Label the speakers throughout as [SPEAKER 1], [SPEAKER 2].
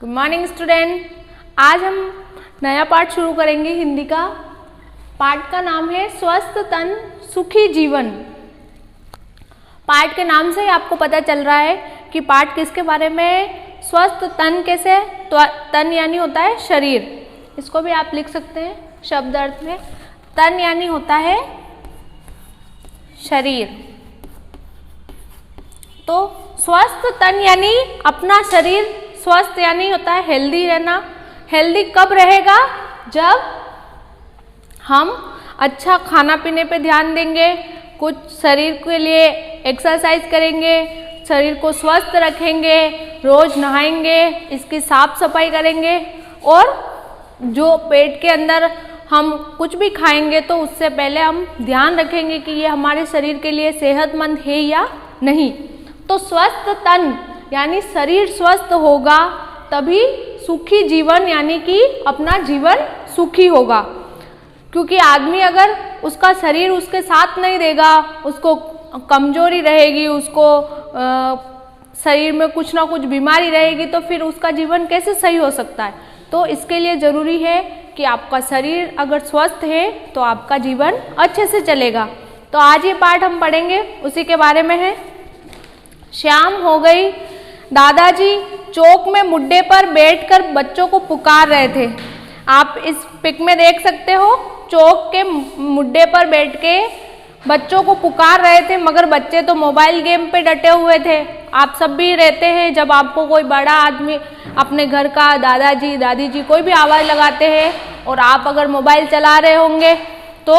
[SPEAKER 1] Good morning student. आज हम नया पाठ शुरू करेंगे हिंदी का। पाठ का नाम है स्वस्थ तन सुखी जीवन। पाठ के नाम से ही आपको पता चल रहा है कि पाठ किसके बारे में है। स्वस्थ तन कैसे, तो तन यानी होता है शरीर, इसको भी आप लिख सकते हैं शब्द अर्थ में। तन यानी होता है शरीर, तो स्वस्थ तन यानी अपना शरीर, स्वस्थ यानी होता है हेल्दी रहना। हेल्दी कब रहेगा? जब हम अच्छा खाना पीने पे ध्यान देंगे, कुछ शरीर के लिए एक्सरसाइज करेंगे, शरीर को स्वस्थ रखेंगे, रोज नहाएंगे, इसकी साफ सफाई करेंगे, और जो पेट के अंदर हम कुछ भी खाएंगे तो उससे पहले हम ध्यान रखेंगे कि ये हमारे शरीर के लिए सेहतमंद है या नहीं। तो स्वस्थ तन यानी शरीर स्वस्थ होगा तभी सुखी जीवन यानी कि अपना जीवन सुखी होगा। क्योंकि आदमी अगर उसका शरीर उसके साथ नहीं देगा, उसको कमजोरी रहेगी, उसको शरीर में कुछ ना कुछ बीमारी रहेगी, तो फिर उसका जीवन कैसे सही हो सकता है। तो इसके लिए ज़रूरी है कि आपका शरीर अगर स्वस्थ है तो आपका जीवन अच्छे से चलेगा। तो आज ये पाठ हम पढ़ेंगे, उसी के बारे में है। शाम हो गई, दादाजी चौक में मुड्डे पर बैठकर बच्चों को पुकार रहे थे। आप इस पिक में देख सकते हो, चौक के मुड्डे पर बैठ के बच्चों को पुकार रहे थे, मगर बच्चे तो मोबाइल गेम पे डटे हुए थे। आप सब भी रहते हैं, जब आपको कोई बड़ा आदमी अपने घर का दादाजी दादी जी कोई भी आवाज़ लगाते हैं और आप अगर मोबाइल चला रहे होंगे तो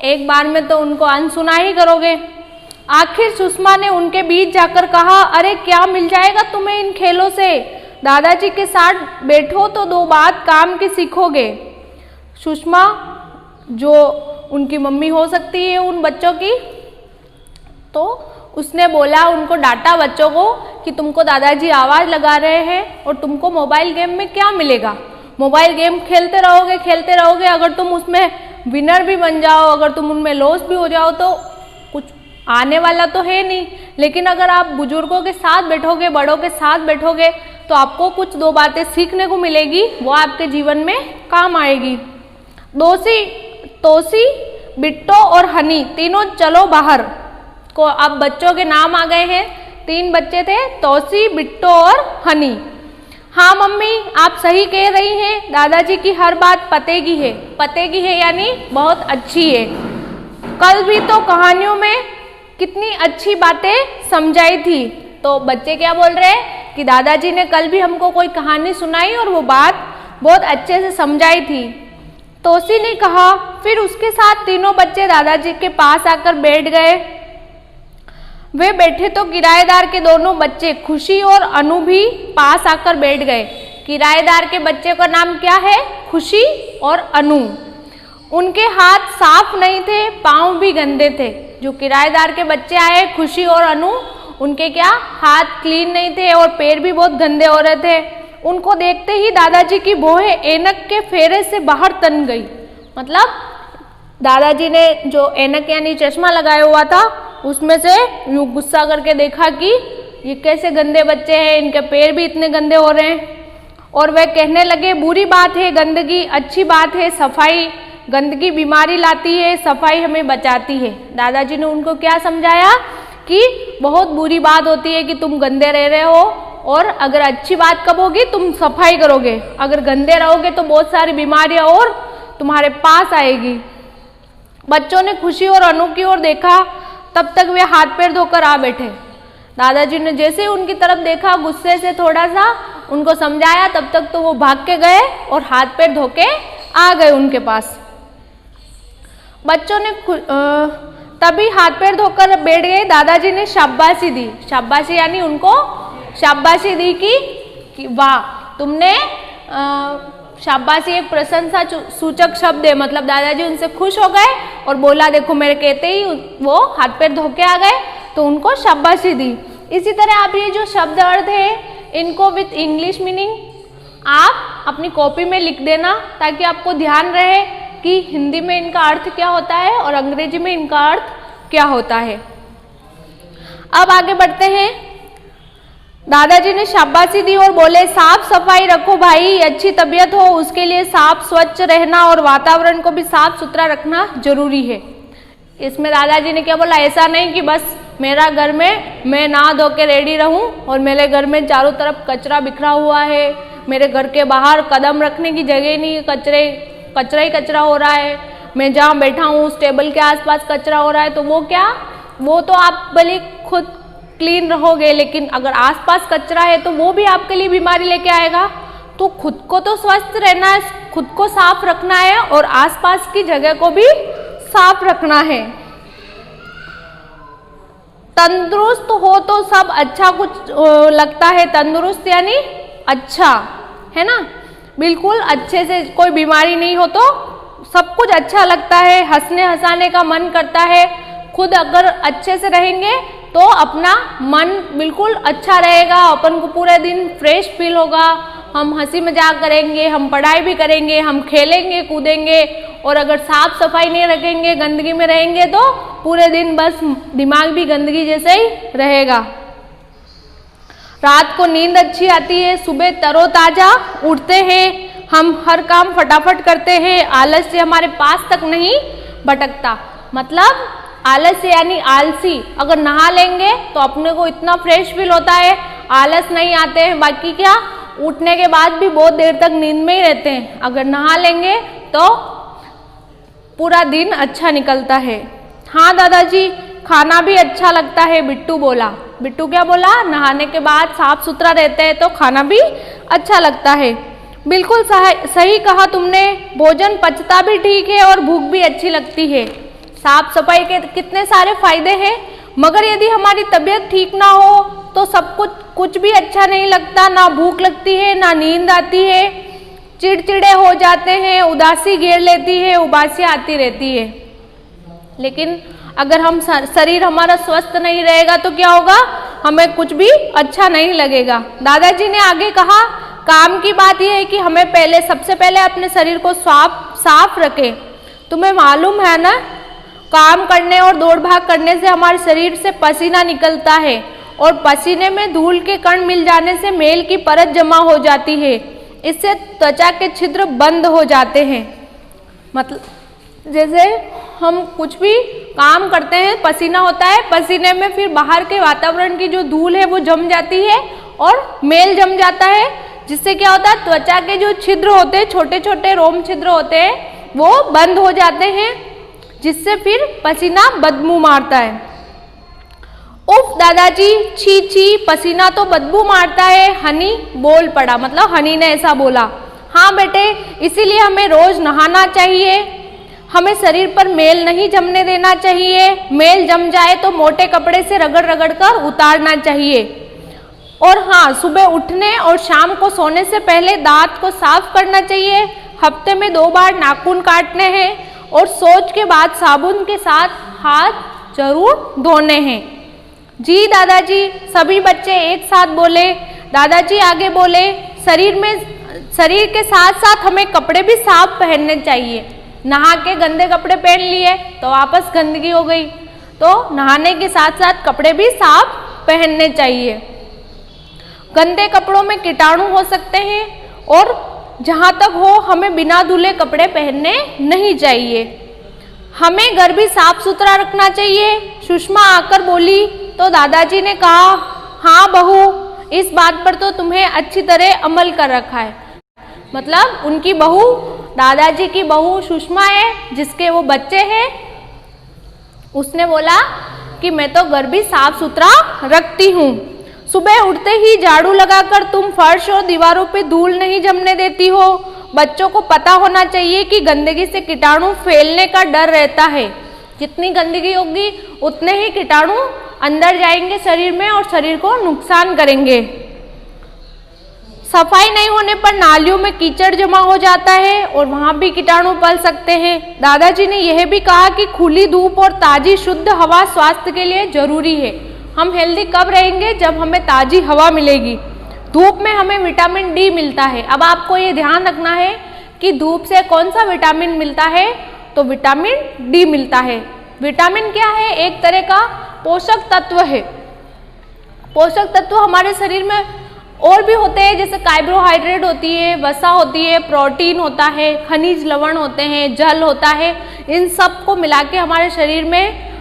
[SPEAKER 1] एक बार में तो उनको अनसुना ही करोगे। आखिर सुषमा ने उनके बीच जाकर कहा, अरे क्या मिल जाएगा तुम्हें इन खेलों से? दादाजी के साथ बैठो तो दो बात काम की सीखोगे। सुषमा जो उनकी मम्मी हो सकती है उन बच्चों की, तो उसने बोला, उनको डांटा बच्चों को कि तुमको दादाजी आवाज़ लगा रहे हैं और तुमको मोबाइल गेम में क्या मिलेगा। मोबाइल गेम खेलते रहोगे, अगर तुम उसमें विनर भी बन जाओ, अगर तुम उनमें लॉस भी हो जाओ तो कुछ आने वाला तो है नहीं। लेकिन अगर आप बुजुर्गों के साथ बैठोगे, बड़ों के साथ बैठोगे, तो आपको कुछ दो बातें सीखने को मिलेगी, वो आपके जीवन में काम आएगी। तोसी, बिट्टो और हनी तीनों चलो बाहर को। अब बच्चों के नाम आ गए हैं, 3 बच्चे थे, तोसी, बिट्टो और हनी। हाँ मम्मी, आप सही कह रही हैं, दादाजी की हर बात पते की है यानी बहुत अच्छी है। कल भी तो कहानियों में कितनी अच्छी बातें समझाई थी। तो बच्चे क्या बोल रहे हैं कि दादाजी ने कल भी हमको कोई कहानी सुनाई और वो बात बहुत अच्छे से समझाई थी। तोसी ने कहा। फिर उसके साथ तीनों बच्चे दादाजी के पास आकर बैठ गए। वे बैठे तो किराएदार के दोनों बच्चे खुशी और अनु भी पास आकर बैठ गए। किराएदार के बच्चे का नाम क्या है? खुशी और अनु। उनके हाथ साफ नहीं थे, पांव भी गंदे थे। जो किराएदार के बच्चे आए, खुशी और अनु, उनके क्या हाथ क्लीन नहीं थे और पैर भी बहुत गंदे हो रहे थे। उनको देखते ही दादाजी की भौहें ऐनक के फेरे से बाहर तन गई। मतलब दादाजी ने जो ऐनक यानी चश्मा लगाया हुआ था उसमें से यूं गुस्सा करके देखा कि ये कैसे गंदे बच्चे हैं, इनके पैर भी इतने गंदे हो रहे हैं। और वह कहने लगे, बुरी बात है गंदगी, अच्छी बात है सफाई। गंदगी बीमारी लाती है, सफाई हमें बचाती है। दादाजी ने उनको क्या समझाया कि बहुत बुरी बात होती है कि तुम गंदे रह रहे हो, और अगर अच्छी बात कब होगी? तुम सफाई करोगे। अगर गंदे रहोगे तो बहुत सारी बीमारियां और तुम्हारे पास आएगी। बच्चों ने खुशी और अनु की ओर देखा, तब तक वे हाथ पैर धोकर आ बैठे। दादाजी ने जैसे ही उनकी तरफ देखा, गुस्से से थोड़ा सा उनको समझाया, तब तक तो वो भाग के गए और हाथ पैर धो के आ गए उनके पास। बच्चों ने तभी हाथ पैर धोकर बैठ गए। दादाजी ने शाबाशी दी, शाबाशी यानी उनको शाबाशी दी कि वाह तुमने, शाबाशी एक प्रशंसा सूचक शब्द है। मतलब दादाजी उनसे खुश हो गए और बोला, देखो मेरे कहते ही वो हाथ पैर धो के आ गए, तो उनको शाबाशी दी। इसी तरह आप ये जो शब्द अर्थ है इनको विथ इंग्लिश मीनिंग आप अपनी कॉपी में लिख देना, ताकि आपको ध्यान रहे कि हिंदी में इनका अर्थ क्या होता है और अंग्रेजी में इनका अर्थ क्या होता है। अब आगे बढ़ते हैं। दादाजी ने शाबाशी दी और बोले साफ सफाई रखो भाई, अच्छी तबीयत हो उसके लिए साफ स्वच्छ रहना और वातावरण को भी साफ सुथरा रखना जरूरी है। इसमें दादाजी ने क्या बोला, ऐसा नहीं कि बस मेरा घर में मैं नहा धो के रेडी रहूं और मेरे घर में चारों तरफ कचरा बिखरा हुआ है, मेरे घर के बाहर कदम रखने की जगह नहीं, कचरा ही कचरा हो रहा है, मैं जहाँ बैठा हूँ उस टेबल के आसपास कचरा हो रहा है। तो वो तो आप भले खुद क्लीन रहोगे, लेकिन अगर आसपास कचरा है तो वो भी आपके लिए बीमारी लेके आएगा। तो खुद को तो स्वस्थ रहना है, खुद को साफ रखना है और आसपास की जगह को भी साफ रखना है। तंदुरुस्त हो तो सब अच्छा कुछ लगता है, तंदुरुस्त यानी अच्छा, है ना, बिल्कुल अच्छे से कोई बीमारी नहीं हो तो सब कुछ अच्छा लगता है, हंसने हंसाने का मन करता है। खुद अगर अच्छे से रहेंगे तो अपना मन बिल्कुल अच्छा रहेगा, अपन को पूरे दिन फ्रेश फील होगा, हम हंसी मजाक करेंगे, हम पढ़ाई भी करेंगे, हम खेलेंगे कूदेंगे। और अगर साफ सफाई नहीं रखेंगे, गंदगी में रहेंगे तो पूरे दिन बस दिमाग भी गंदगी जैसे ही रहेगा। रात को नींद अच्छी आती है, सुबह तरोताजा उठते हैं, हम हर काम फटाफट करते हैं, आलस्य हमारे पास तक नहीं भटकता। मतलब आलस्य यानी आलसी, अगर नहा लेंगे तो अपने को इतना फ्रेश फील होता है, आलस नहीं आते हैं। बाकी क्या, उठने के बाद भी बहुत देर तक नींद में ही रहते हैं। अगर नहा लेंगे तो पूरा दिन अच्छा निकलता है। हाँ दादाजी, खाना भी अच्छा लगता है, बिट्टू बोला। बिट्टू क्या बोला, नहाने के बाद साफ सुथरा रहते हैं तो खाना भी अच्छा लगता है। बिल्कुल सही कहा तुमने, भोजन पचता भी ठीक है और भूख भी अच्छी लगती है। साफ सफाई के कितने सारे फायदे हैं, मगर यदि हमारी तबीयत ठीक ना हो तो सब कुछ भी अच्छा नहीं लगता, ना भूख लगती है ना नींद आती है, चिड़चिड़े हो जाते हैं, उदासी घेर लेती है, उबासी आती रहती है। लेकिन अगर हम शरीर हमारा स्वस्थ नहीं रहेगा तो क्या होगा, हमें कुछ भी अच्छा नहीं लगेगा। दादाजी ने आगे कहा, काम की बात यह है कि हमें सबसे पहले अपने शरीर को साफ रखें। तुम्हें मालूम है ना, काम करने और दौड़ भाग करने से हमारे शरीर से पसीना निकलता है और पसीने में धूल के कण मिल जाने से मेल की परत जमा हो जाती है, इससे त्वचा के छिद्र बंद हो जाते हैं। मतलब जैसे हम कुछ भी काम करते हैं, पसीना होता है, पसीने में फिर बाहर के वातावरण की जो धूल है वो जम जाती है और मेल जम जाता है, जिससे क्या होता है, त्वचा के जो छिद्र होते हैं, छोटे छोटे रोम छिद्र होते हैं, वो बंद हो जाते हैं, जिससे फिर पसीना बदबू मारता है। उफ दादाजी, छी छी, पसीना तो बदबू मारता है, हनी बोल पड़ा। मतलब हनी ने ऐसा बोला। हाँ बेटे, इसीलिए हमें रोज नहाना चाहिए, हमें शरीर पर मेल नहीं जमने देना चाहिए, मेल जम जाए तो मोटे कपड़े से रगड़ रगड़ कर उतारना चाहिए। और हाँ, सुबह उठने और शाम को सोने से पहले दांत को साफ करना चाहिए, हफ्ते में 2 बार नाखून काटने हैं और शौच के बाद साबुन के साथ हाथ जरूर धोने हैं। जी दादाजी, सभी बच्चे एक साथ बोले। दादाजी आगे बोले, शरीर के साथ साथ हमें कपड़े भी साफ पहनने चाहिए। नहा के गंदे कपड़े पहन लिए तो वापस गंदगी हो गई, तो नहाने के साथ साथ कपड़े भी साफ पहनने चाहिए। गंदे कपड़ों में कीटाणु हो सकते हैं और जहाँ तक हो हमें बिना धुले कपड़े पहनने नहीं चाहिए। हमें घर भी साफ सुथरा रखना चाहिए। सुषमा आकर बोली तो दादाजी ने कहा, हाँ बहू, इस बात पर तो तुम्हें अच्छी तरह अमल कर रखा है। मतलब उनकी बहू, दादाजी की बहू सुषमा है, जिसके वो बच्चे हैं, उसने बोला कि मैं तो घर भी साफ सुथरा रखती हूँ। सुबह उठते ही झाड़ू लगाकर तुम फर्श और दीवारों पे धूल नहीं जमने देती हो। बच्चों को पता होना चाहिए कि गंदगी से कीटाणु फैलने का डर रहता है। जितनी गंदगी होगी उतने ही कीटाणु अंदर जाएंगे शरीर में और शरीर को नुकसान करेंगे। सफाई नहीं होने पर नालियों में कीचड़ जमा हो जाता है और वहाँ भी कीटाणु पल सकते हैं। दादाजी ने यह भी कहा कि खुली धूप और ताजी शुद्ध हवा स्वास्थ्य के लिए जरूरी है। हम हेल्दी कब रहेंगे, जब हमें ताजी हवा मिलेगी। धूप में हमें विटामिन डी मिलता है। अब आपको ये ध्यान रखना है कि धूप से कौन सा विटामिन मिलता है, तो विटामिन डी मिलता है। विटामिन क्या है, एक तरह का पोषक तत्व है। पोषक तत्व हमारे शरीर में और भी होते हैं, जैसे कार्बोहाइड्रेट होती है, वसा होती है, प्रोटीन होता है, खनिज लवण होते हैं, जल होता है। इन सब को मिला के हमारे शरीर में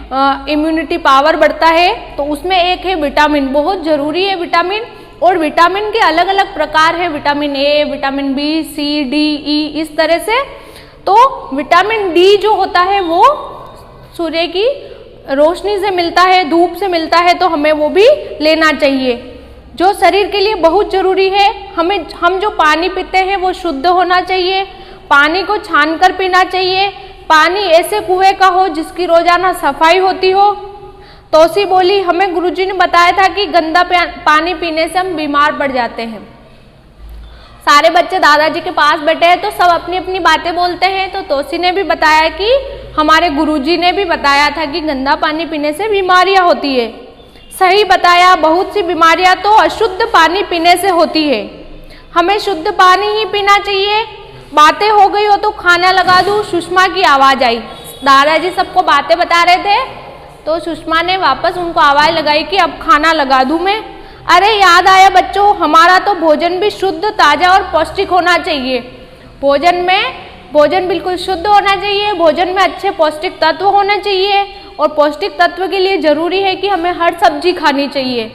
[SPEAKER 1] इम्यूनिटी पावर बढ़ता है। तो उसमें एक है विटामिन, बहुत जरूरी है विटामिन। और विटामिन के अलग अलग प्रकार है, vitamin A, vitamin B, C, D, E, इस तरह से। तो विटामिन डी जो होता है वो सूर्य की रोशनी से मिलता है, धूप से मिलता है, तो हमें वो भी लेना चाहिए, जो शरीर के लिए बहुत जरूरी है। हम जो पानी पीते हैं वो शुद्ध होना चाहिए, पानी को छानकर पीना चाहिए। पानी ऐसे कुएं का हो जिसकी रोजाना सफाई होती हो। तोसी बोली, हमें गुरुजी ने बताया था कि गंदा पानी पीने से हम बीमार पड़ जाते हैं। सारे बच्चे दादाजी के पास बैठे हैं तो सब अपनी अपनी बातें बोलते हैं। तो तोसी ने भी बताया कि हमारे गुरुजी ने भी बताया था कि गंदा पानी पीने से बीमारियां होती है। सही बताया, बहुत सी बीमारियां तो अशुद्ध पानी पीने से होती है। हमें शुद्ध पानी ही पीना चाहिए। बातें हो गई हो तो खाना लगा दूं, सुषमा की आवाज आई। दादाजी सबको बातें बता रहे थे तो सुषमा ने वापस उनको आवाज लगाई कि अब खाना लगा दूं मैं। अरे याद आया बच्चों, हमारा तो भोजन भी शुद्ध, ताजा और पौष्टिक होना चाहिए। भोजन बिल्कुल शुद्ध होना चाहिए, भोजन में अच्छे पौष्टिक तत्व होने चाहिए। और पौष्टिक तत्व के लिए जरूरी है कि हमें हर सब्जी खानी चाहिए।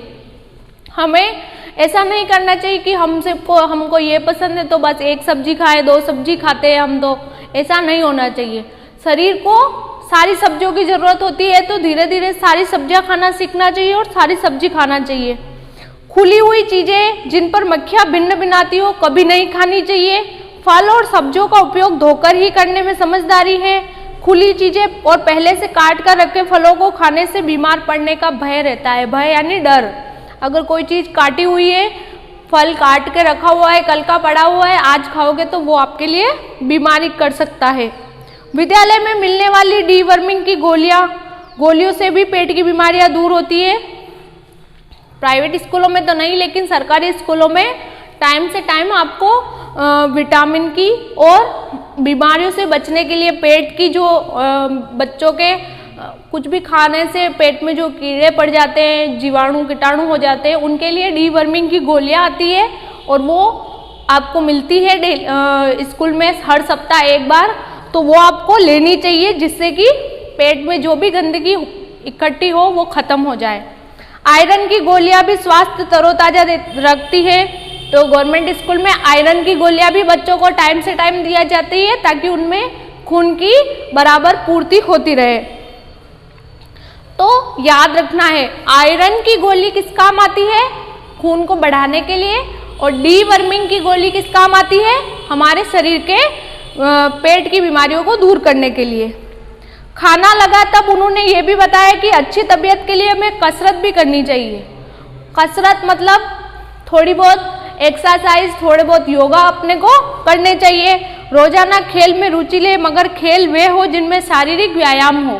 [SPEAKER 1] हमें ऐसा नहीं करना चाहिए कि हमको ये पसंद है तो बस एक सब्जी खाए, 2 सब्जी खाते हैं हम, तो ऐसा नहीं होना चाहिए। शरीर को सारी सब्जियों की जरूरत होती है, तो धीरे धीरे सारी सब्जियां खाना सीखना चाहिए और सारी सब्जी खाना चाहिए। खुली हुई चीजें जिन पर मक्खियां भिन्न भिनाती हो कभी नहीं खानी चाहिए। फल और सब्जियों का उपयोग धोकर ही करने में समझदारी है। खुली चीजें और पहले से काट कर रखे फलों को खाने से बीमार पड़ने का भय रहता है। भय यानी डर। अगर कोई चीज काटी हुई है, फल काट के रखा हुआ है, कल का पड़ा हुआ है, आज खाओगे तो वो आपके लिए बीमारी कर सकता है। विद्यालय में मिलने वाली डीवर्मिंग की गोलियों से भी पेट की बीमारियां दूर होती है। प्राइवेट स्कूलों में तो नहीं, लेकिन सरकारी स्कूलों में टाइम से टाइम आपको विटामिन की और बीमारियों से बचने के लिए पेट की जो बच्चों के कुछ भी खाने से पेट में जो कीड़े पड़ जाते हैं, जीवाणु कीटाणु हो जाते हैं, उनके लिए डीवर्मिंग की गोलियां आती है और वो आपको मिलती है स्कूल में हर सप्ताह एक बार। तो वो आपको लेनी चाहिए जिससे कि पेट में जो भी गंदगी इकट्ठी हो वो खत्म हो जाए। आयरन की गोलियां भी स्वास्थ्य तरोताजा रखती है। तो गवर्नमेंट स्कूल में आयरन की गोलियां भी बच्चों को टाइम से टाइम दिया जाती है ताकि उनमें खून की बराबर पूर्ति होती रहे। तो याद रखना है, आयरन की गोली किस काम आती है? खून को बढ़ाने के लिए। और डीवर्मिंग की गोली किस काम आती है? हमारे शरीर के पेट की बीमारियों को दूर करने के लिए। खाना लगा तब उन्होंने ये भी बताया कि अच्छी तबीयत के लिए हमें कसरत भी करनी चाहिए। कसरत मतलब थोड़ी बहुत एक्सरसाइज, थोड़े बहुत योगा अपने को करने चाहिए। रोजाना खेल में रुचि ले, मगर खेल वे हो जिनमें शारीरिक व्यायाम हो।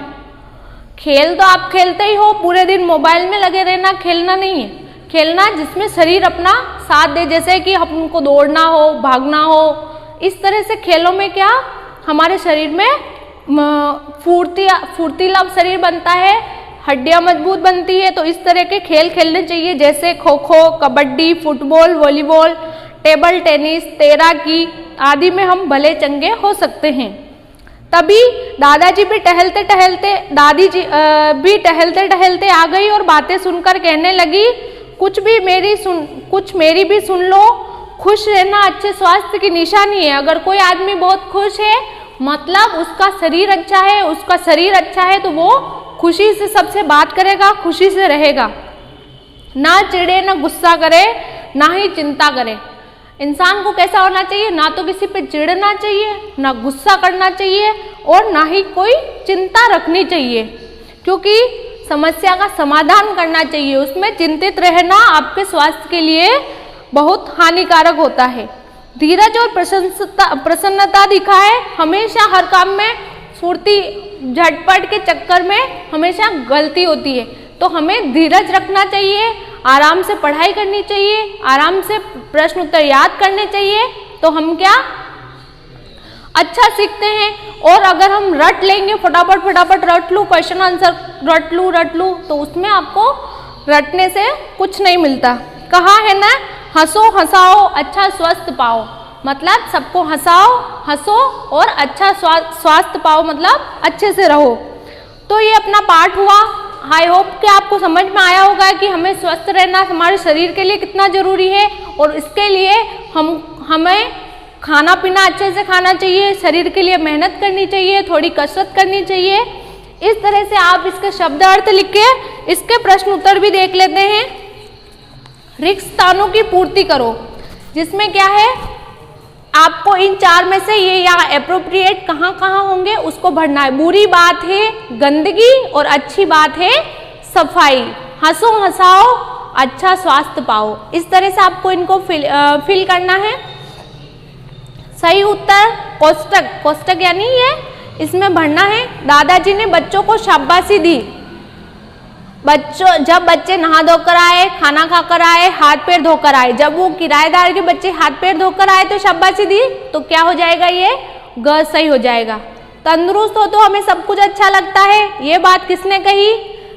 [SPEAKER 1] खेल तो आप खेलते ही हो, पूरे दिन मोबाइल में लगे रहना खेलना नहीं है। खेलना जिसमें शरीर अपना साथ दे, जैसे कि हमको दौड़ना हो, भागना हो। इस तरह से खेलों में क्या हमारे शरीर में फुर्तीला शरीर बनता है, हड्डियां मजबूत बनती है। तो इस तरह के खेल खेलने चाहिए, जैसे kho kho, kabaddi, football, volleyball, table tennis, तैराकी आदि में हम भले चंगे हो सकते हैं। तभी दादी भी टहलते टहलते आ गई और बातें सुनकर कहने लगी, कुछ मेरी भी सुन लो। खुश रहना अच्छे स्वास्थ्य की निशानी है। अगर कोई आदमी बहुत खुश है मतलब उसका शरीर अच्छा है, उसका शरीर अच्छा है तो वो खुशी से सबसे बात करेगा, खुशी से रहेगा, ना चिढ़े, ना गुस्सा करे, ना ही चिंता करे। इंसान को कैसा होना चाहिए? ना तो किसी पे चिढ़ना चाहिए, ना गुस्सा करना चाहिए और ना ही कोई चिंता रखनी चाहिए, क्योंकि समस्या का समाधान करना चाहिए। उसमें चिंतित रहना आपके स्वास्थ्य के लिए बहुत हानिकारक होता है। धीरज और प्रसन्नता दिखाए, हमेशा हर काम में फुर्ती, झटपट के चक्कर में हमेशा गलती होती है। तो हमें धीरज रखना चाहिए, आराम से पढ़ाई करनी चाहिए, आराम से प्रश्न उत्तर याद करने चाहिए, तो हम क्या अच्छा सीखते हैं। और अगर हम रट लेंगे, फटाफट रट लूँ, क्वेश्चन आंसर रट लूँ, तो उसमें आपको रटने से कुछ नहीं मिलता। कहा है ना, हंसो हंसाओ अच्छा स्वस्थ पाओ, मतलब सबको हंसाओ, हंसो और अच्छा स्वास्थ्य पाओ, मतलब अच्छे से रहो। तो ये अपना पाठ हुआ। आई होप कि आपको समझ में आया होगा कि हमें स्वस्थ रहना हमारे शरीर के लिए कितना ज़रूरी है, और इसके लिए हमें खाना पीना अच्छे से खाना चाहिए, शरीर के लिए मेहनत करनी चाहिए, थोड़ी कसरत करनी चाहिए। इस तरह से आप इसके शब्द अर्थ लिख के इसके प्रश्न उत्तर भी देख लेते हैं। रिक्त स्थानों की पूर्ति करो, जिसमें क्या है, आपको इन 4 में से ये या एप्रोप्रिएट कहाँ कहाँ होंगे उसको भरना है। बुरी बात है गंदगी और अच्छी बात है सफाई। हंसो हंसाओ अच्छा स्वास्थ्य पाओ, इस तरह से आपको इनको फिल करना है। सही उत्तर कोष्टक, कोष्टक यानी ये इसमें भरना है। दादाजी ने बच्चों को शाबाशी दी। जब बच्चे नहा धोकर आए, खाना खाकर आए, हाथ पैर धोकर आए, जब वो किराएदार के बच्चे हाथ पैर धोकर आए तो शाबाशी दी, तो क्या हो जाएगा, ये ग सही हो जाएगा। तंदुरुस्त हो तो हमें सब कुछ अच्छा लगता है, ये बात किसने कही,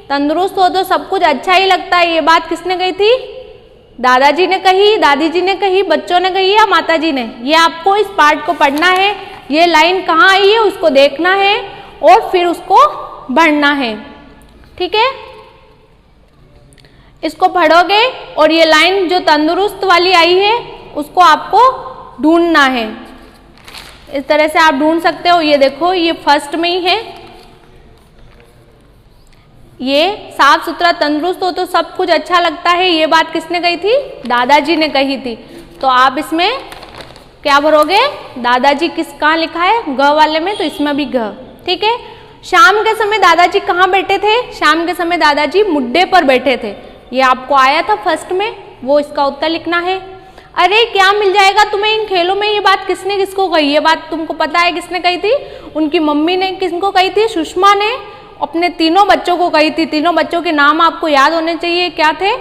[SPEAKER 1] तंदुरुस्त हो तो सब कुछ अच्छा ही लगता है, ये बात किसने कही थी, दादाजी ने कही, दादी जी ने कही, बच्चों ने कही या माता जी ने। ये आपको इस पार्ट को पढ़ना है, ये लाइन कहाँ आई है उसको देखना है और फिर उसको पढ़ना है। ठीक है, इसको पढ़ोगे और ये लाइन जो तंदुरुस्त वाली आई है उसको आपको ढूंढना है। इस तरह से आप ढूंढ सकते हो। ये देखो, ये फर्स्ट में ही है, ये साफ सुथरा तंदुरुस्त हो तो सब कुछ अच्छा लगता है, ये बात किसने कही थी, दादाजी ने कही थी। तो आप इसमें क्या भरोगे, दादाजी कहाँ लिखा है, ग वाले में, तो इसमें भी ग। ठीक है। शाम के समय दादाजी कहाँ बैठे थे, शाम के समय दादाजी मुड्डे पर बैठे थे, ये आपको आया था फर्स्ट में, वो इसका उत्तर लिखना है। अरे क्या मिल जाएगा तुम्हें इन खेलों में, ये बात किसने किसको कही, ये बात तुमको पता है किसने कही थी, उनकी मम्मी ने किसको कही थी, सुषमा ने अपने तीनों बच्चों को कही थी। तीनों बच्चों के नाम आपको याद होने चाहिए, क्या थे,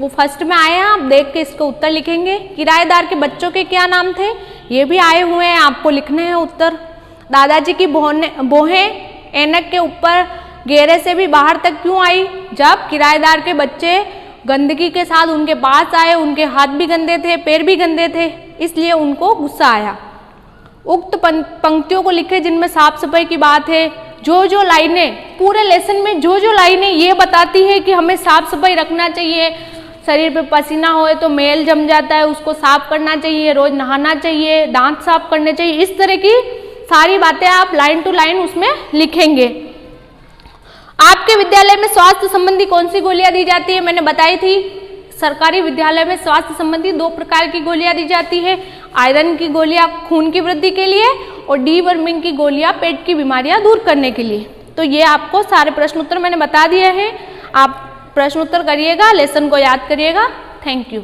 [SPEAKER 1] वो फर्स्ट में आए हैं, आप देख के इसका उत्तर लिखेंगे। किराएदार के बच्चों के क्या नाम थे, ये भी आए हुए हैं, आपको लिखने हैं उत्तर। दादाजी की बोहें ऐनक के ऊपर घेरे से भी बाहर तक क्यों आई, जब किराएदार के बच्चे गंदगी के साथ उनके पास आए, उनके हाथ भी गंदे थे, पैर भी गंदे थे, इसलिए उनको गुस्सा आया। उक्त पंक्तियों को लिखे जिनमें साफ सफाई की बात है। जो लाइनें पूरे लेसन में जो लाइनें ये बताती है कि हमें साफ सफाई रखना चाहिए, शरीर पे पसीना होए तो मेल जम जाता है, उसको साफ करना चाहिए, रोज नहाना चाहिए, दांत साफ करने चाहिए, इस तरह की सारी बातें आप लाइन टू लाइन उसमें लिखेंगे। आपके विद्यालय में स्वास्थ्य संबंधी कौन सी गोलियां दी जाती है, मैंने बताई थी। सरकारी विद्यालय में स्वास्थ्य संबंधी 2 प्रकार की गोलियां दी जाती है, आयरन की गोलियां खून की वृद्धि के लिए और डीवर्मिंग की गोलियां पेट की बीमारियां दूर करने के लिए। तो ये आपको सारे प्रश्न उत्तर मैंने बता दिए हैं, आप प्रश्न उत्तर करिएगा, लेसन को याद करिएगा। Thank you.